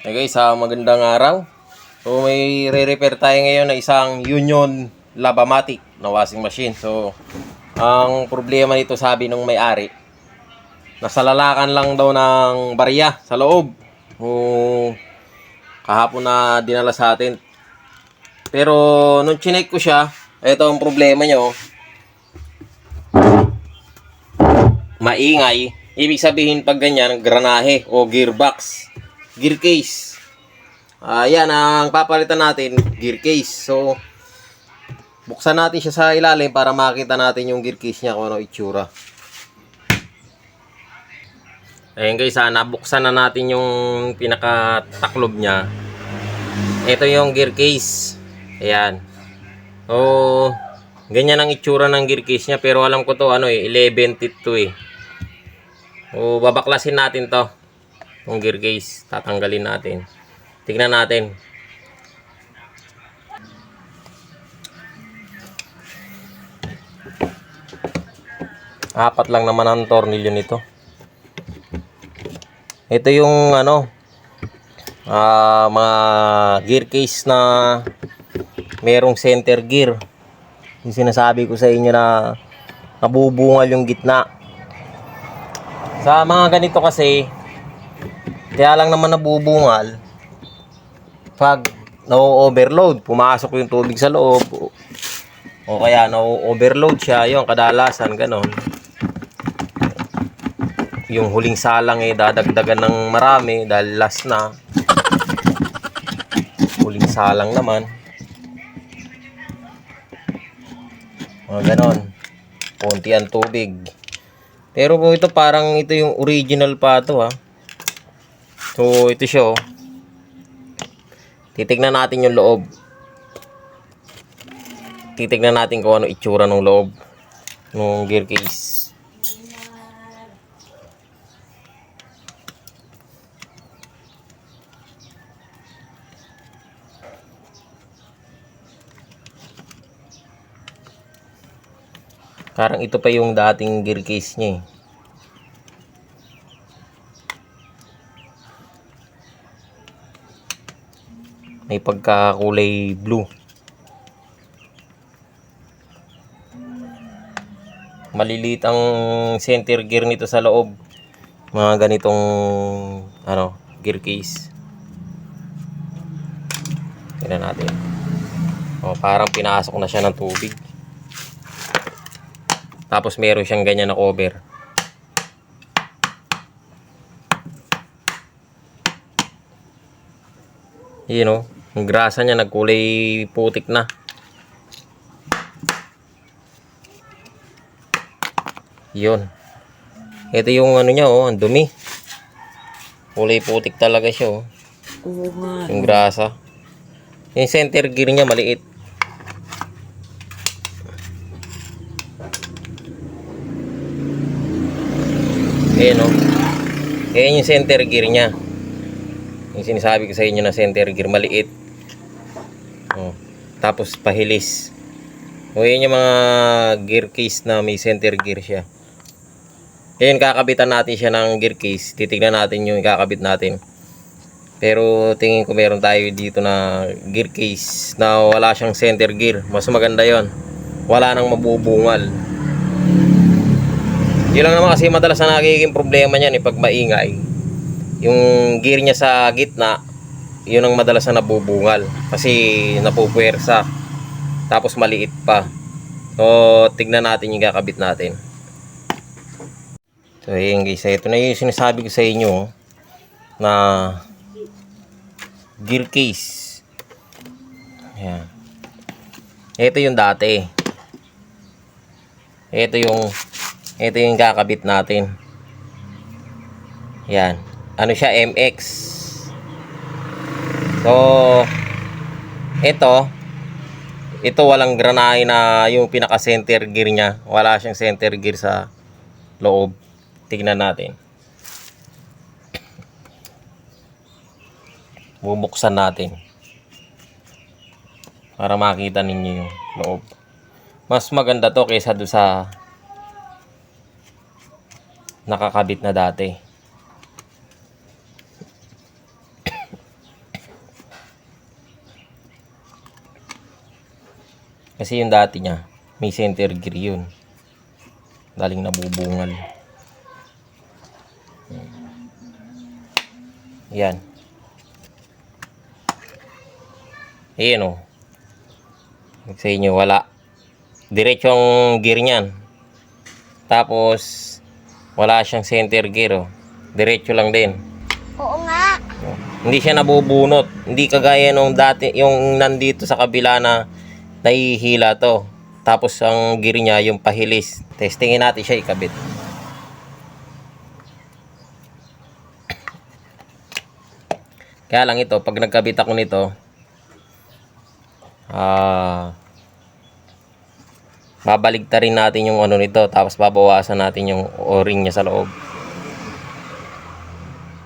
Hey guys, magandang araw. So may re-repair tayo ngayon na isang Union Lavamatic na washing machine. So ang problema nito, sabi nung may-ari, nasa lalakan lang daw ng barya sa loob. Kahapon na dinala sa atin. Pero nung chinek ko siya, ito ang problema nyo. Maingay. Ibig sabihin pag ganyan, granahe o gearbox, gear case. Yan ang papalitan natin, gear case. So buksan natin siya sa ilalim para makita natin yung gear case niya kung ano itsura. Ayun guys, nabuksan na natin yung pinakataklob niya. Ito yung gear case. Ayan. So ganyan ang itsura ng gear case niya, pero alam ko to 11 teeth to eh. So babaklasin natin to, yung gear case. Tatanggalin natin. Tignan natin. Apat lang naman ang tornilyo nito. Ito yung mga gear case na merong center gear. Yung sinasabi ko sa inyo na nabubungal yung gitna. Sa mga ganito kasi, kaya lang naman nabubungal pag na-overload, pumasok yung tubig sa loob, o kaya na-overload siya, yung kadalasan ganon. Yung huling salang dadagdagan ng marami dahil last na. Huling salang naman. Mga ganon. Konti ang tubig. Pero kung ito, parang ito yung original pa ito So ito siya Titignan natin yung loob. Titignan natin kung ano itsura ng loob ng gear case. Parang ito pa yung dating gear case niya May pagkakulay blue. Maliliit ang center gear nito sa loob. Mga ganitong gear case. Tingnan natin. Parang pinasok na siya ng tubig. Tapos meron siyang ganyan na cover. Yun ang grasa niya nagkulay putik na. Yun. Ito yung niya ang dumi. Kulay putik talaga siya Yung grasa. Yung center gear niya maliit. Ayan Ayan yung center gear niya. Yung sinasabi ko sa inyo na center gear maliit. Tapos pahilis. Ayan yung mga gear case na may center gear siya. Ayan, kakabitan natin siya ng gear case. Titignan natin yung kakabit natin. Pero tingin ko meron tayo dito na gear case na wala siyang center gear. Mas maganda yon. Wala nang mabubungal. Yun lang naman kasi madalas na nagiging problema niyan pag maingay. Yung gear niya sa gitna, yun ang madalas na nabubungal. Kasi napupuwersa. Tapos maliit pa. So tignan natin yung kakabit natin. So ayan guys, ito na yung sinasabi ko sa inyo na gear case. Ayan. Ito yung dati. Ito yung kakabit natin. Yan. Ano siya, MX. So ito walang granahe na yung pinaka center gear niya. Wala siyang center gear sa loob. Tignan natin. Bubuksan natin para makita ninyo yung loob. Mas maganda to kaysa doon sa nakakabit na dati. Kasi yung dati niya, may center gear yun. Daling nabubungal. Yan. Ayan o. Sa inyo, wala. Diretso ang gear niyan. Tapos, wala siyang center gear o. Diretso lang din. Oo nga. Hindi siya nabubunot. Hindi kagaya nung dati, yung nandito sa kabila na nahihila to. Tapos ang gear niya yung pahilis. Testingin natin siya ikabit. Kaya lang ito, pag nagkabit ako nito, babaligtarin natin yung ano nito, tapos babawasan natin yung o-ring niya sa loob.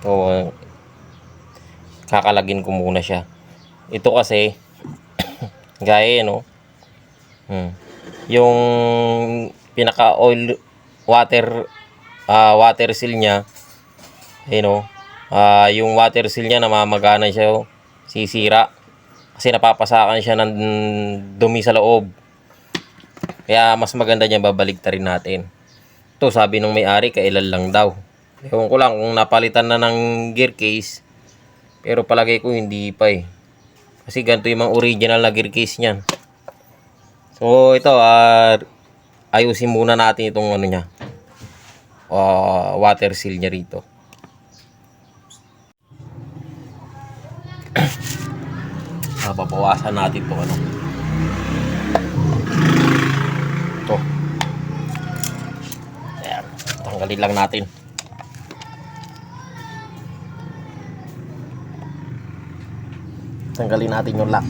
So, kakalagin ko muna siya. Ito kasi gaya no. Yung pinaka oil water seal niya, yung water seal niya namamagana siya, sisira kasi napapasakan siya ng dumi sa loob. Kaya mas maganda niya babaligtarin natin. Ito sabi nung may-ari kailan lang daw. Ewan ko lang kung napalitan na ng gear case. Pero palagay ko hindi pa eh. Kasi ganito yung mga original na gear case niyan. So ito, ayusin muna natin itong ano niya. Water seal niya rito. Babawasan natin itong ano. Ito. Ayan. Tanggalin lang natin. Tanggalin natin yung lock.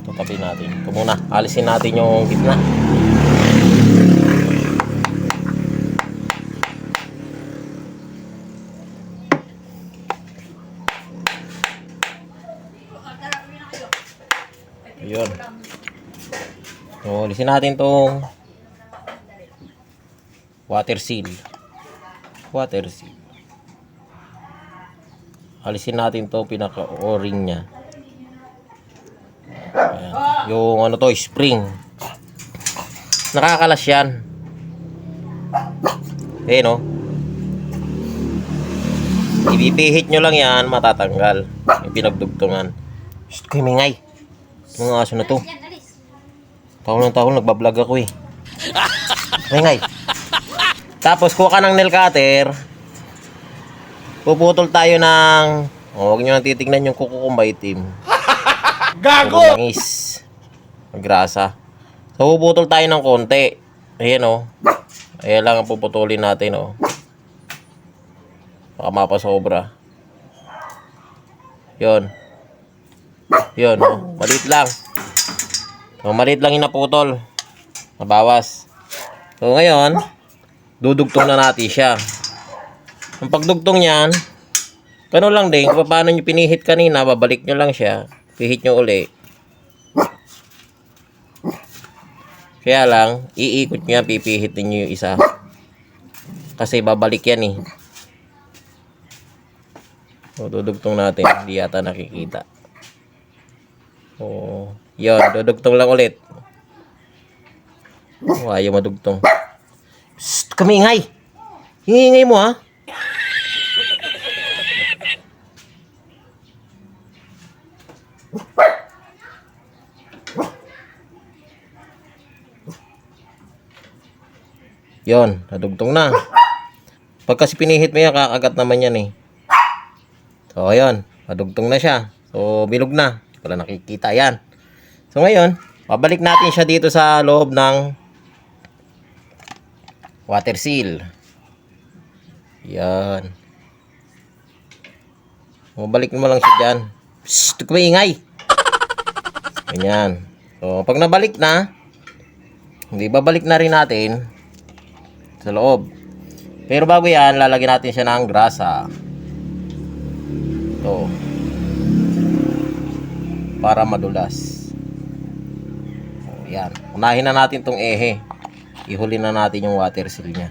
Tatabi natin. Ito muna. Alisin natin yung gitna. Ayun. So, alisin natin itong water seal. Water seal. Alisin natin to pinaka o-ring niya. Ayan. Yung ano to, spring. Nakakalas yan. Eh no. Ipipihit nyo lang yan, matatanggal. Yung pinagdugtungan. Shhh, kayo mingay. Mga aso na to. Tahon ng tahon, nagbablog ako eh. Mingay. Tapos kuha ka ng nail cutter. Puputol tayo ng... huwag nyo nang titignan yung kuko kong maitim. Gago! Langis. Magrasa. So, puputol tayo ng konti. Ayan o. Ayan lang ang puputulin natin o. Baka mapasobra. Yun. Yun o. Maliit lang. So, maliit lang yung naputol. Nabawas. So, ngayon, dudugtong na natin siya. Ang pagdugtong niyan, ganun lang din. Kung paano nyo pinihit kanina, babalik nyo lang siya. Pihit nyo uli. Kaya lang, iikot nyo yan, pipihit nyo yung isa. Kasi babalik yan eh. So, dudugtong natin. Hindi yata nakikita. So, yun. Dudugtong lang ulit. Oh, ayaw madugtong. Psst! Kamingay! Hingingay mo ha? Yon, nadugtong na. Pag kasi pinihit mo yan, kakagat naman yan eh. So, ayun, nadugtong na siya. So, bilog na. Hindi pala nakikita yan. So, ngayon, babalik natin siya dito sa loob ng water seal. Yan. Mabalik mo lang siya dyan. Psst, kumaingay. Ganyan. So, pag nabalik na, Hindi, babalik na rin natin sa loob. Pero bago yan, lalagyan natin siya ng grasa. Ito. Para madulas. So, yan. Unahin na natin tong ehe. Ihuli na natin yung water seal niya.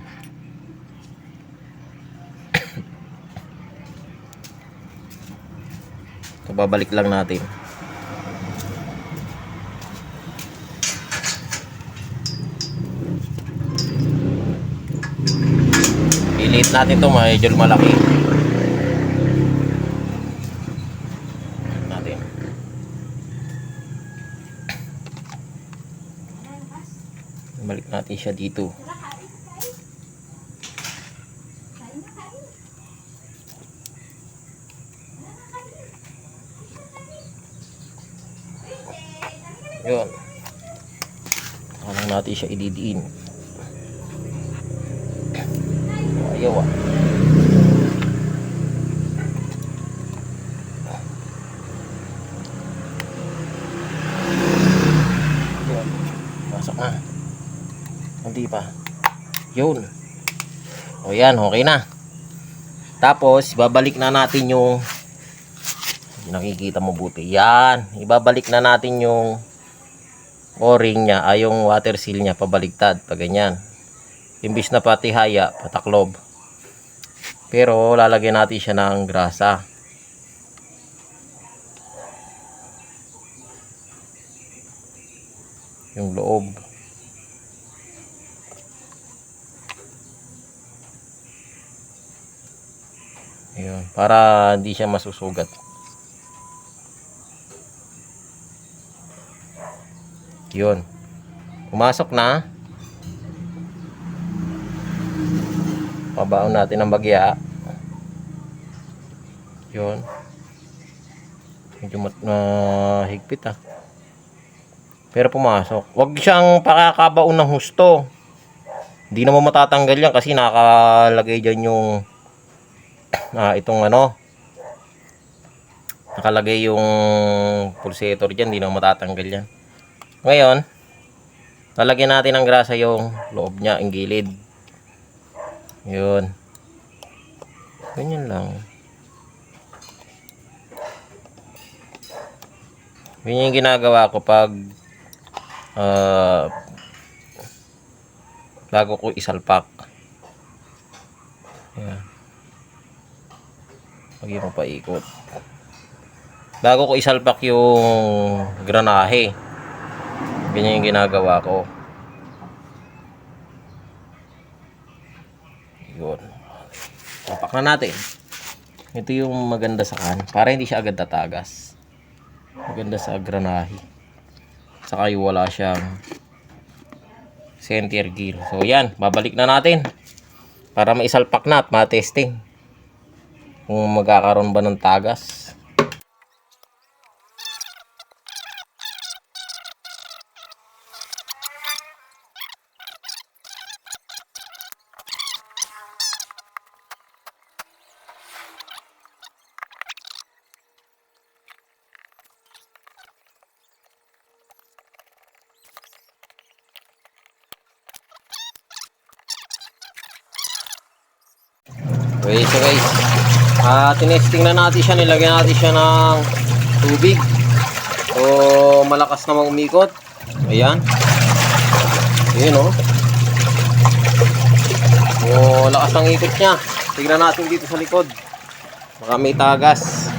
So, babalik lang natin. Iliit natin to, medyo malaki. Natin. Balik natin siya dito. Yun. Parang natin siya ididiin. Ayaw ah. Yun. Masok na. Hindi pa. Yun. O yan, okay na. Tapos, babalik na natin yung nakikita mo buti. Yan. Ibabalik na natin yung o-ring niya, ay yung water seal niya pabaliktad, pag ganyan. Imbis na patihaya, pataklob. Pero lalagyan natin siya ng grasa. Yung loob. Ayun, para hindi siya masusugat. Yun. Pumasok na. Pabaon natin ang bagya. Yun. Medyo higpit ah. Pero pumasok. Huwag siyang pakakabaon ng husto. Hindi naman matatanggal yan kasi nakalagay dyan yung itong ano. Nakalagay yung pulsator dyan. Hindi naman matatanggal yan. Ngayon, lalagyan natin ng grasa yung loob niya, ang gilid. Yun. Ganyan lang. Yun yung ginagawa ko pag bago ko isalpak. Ayan. Lagi mo paikot. Bago ko isalpak yung granahe. Ganyan yung ginagawa ko. Yun. Tapak na natin. Ito yung maganda sa kan. Para hindi siya agad tatagas. Maganda sa granahe. Saka yung wala siyang center gear. So yan. Babalik na natin. Para maisalpak na at ma-testing. Kung magkakaroon ba ng tagas. Okay, so guys, tinesting na natin siya, nilagyan natin siya ng tubig. So, malakas namang umikot. Ayan. Ayan o. So, lakas ang ikot niya. Tignan natin dito sa likod. Baka may tagas.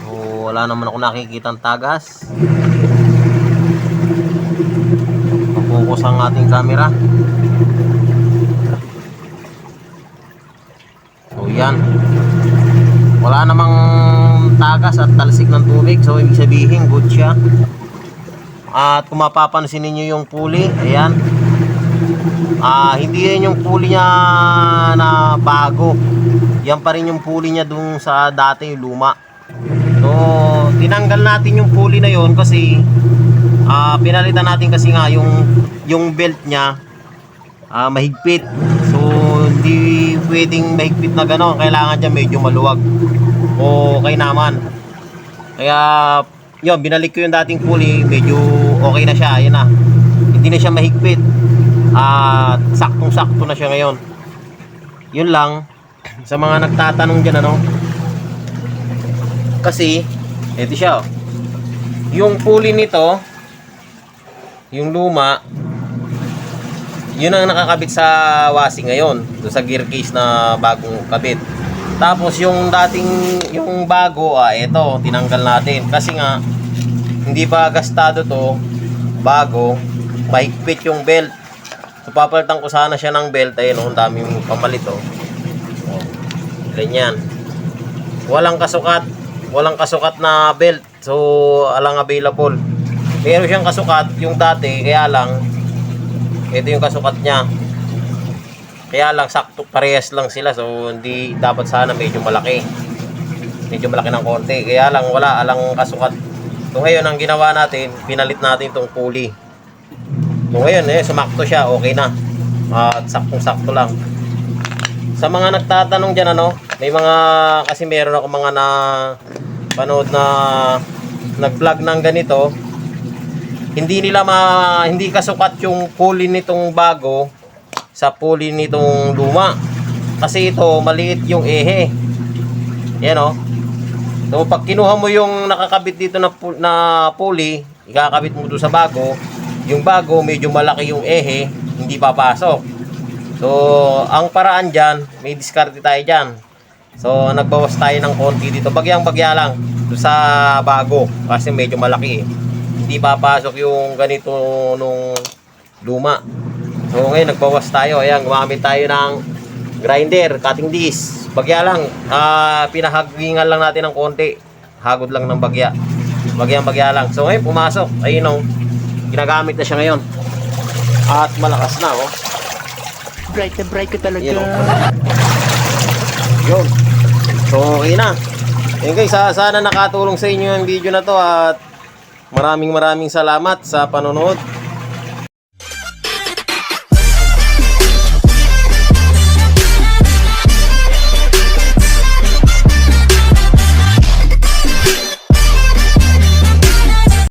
So, wala naman ako nakikitang tagas. Focus ang ating camera. So yan, wala namang tagas at talsik ng tubig. So ibig sabihin good siya. At kung mapapansin ninyo yung pulley, ayan, hindi yan yung pulley niya na bago. Yan pa rin yung pulley niya dun sa dati, yung luma. So tinanggal natin yung pulley na yon kasi pinalitan natin kasi nga yung belt niya mahigpit. So hindi pwedeng mahigpit na gano'n. Kailangan niya medyo maluwag o kay naman. Kaya yun, binalik ko yung dating pulley, medyo okay na siya, ayan na. Hindi na siya mahigpit. At saktong-sakto na siya ngayon. Yun lang, sa mga nagtatanong dyan, ano. Kasi, ito siya, oh. Yung pulley nito, yung luma, yun ang nakakabit sa wasing ngayon, doon sa gear case na bagong kabit. Tapos yung dating, yung bago, ito, tinanggal natin. Kasi nga, hindi pa gastado to, bago, mahigpit yung belt. So, papalitan ko sana siya ng belt. Ayun, ang daming pamalit, oh. Ganyan. Walang kasukat na belt. So, alang available. Meron siyang kasukat, yung dati, kaya lang, ito yung kasukat niya. Kaya lang, sakto, parehas lang sila. So, hindi dapat sana medyo malaki. Medyo malaki ng konti. Kaya lang, wala alang kasukat. So, ngayon, ang ginawa natin, pinalit natin itong pulley. So, ngayon, sumakto siya. Okay na. At saktong-sakto lang. Sa mga nagtatanong dyan, ano, may mga, kasi meron ako mga panood na nag-vlog ng ganito. Hindi kasukat yung pulley nitong bago sa pulley nitong luma. Kasi ito, maliit yung ehe. Yan, o. So, pag kinuha mo yung nakakabit dito na pulley, ikakabit mo doon sa bago, yung bago, medyo malaki yung ehe, hindi papasok. So, ang paraan dyan, may diskarte tayo dyan. So, nagbawas tayo ng konti dito. Bagyang-bagya lang doon sa bago, kasi medyo malaki, eh. Hindi papasok yung ganito nung luma. So ngayon nagbawas tayo. Ayan, gumamit tayo ng grinder, cutting disc. Bagya lang, pinahagwingan lang natin ng konti. Hagod lang ng bagya. Bagyang-bagya lang. So ngayon pumasok. Ayun, oh. Ginagamit na siya ngayon. At malakas na, oh. Bright na bright ka talaga. Yun. So okay na. Ayun guys, sana nakatulong sa inyo yung video na to. At maraming salamat sa panonood.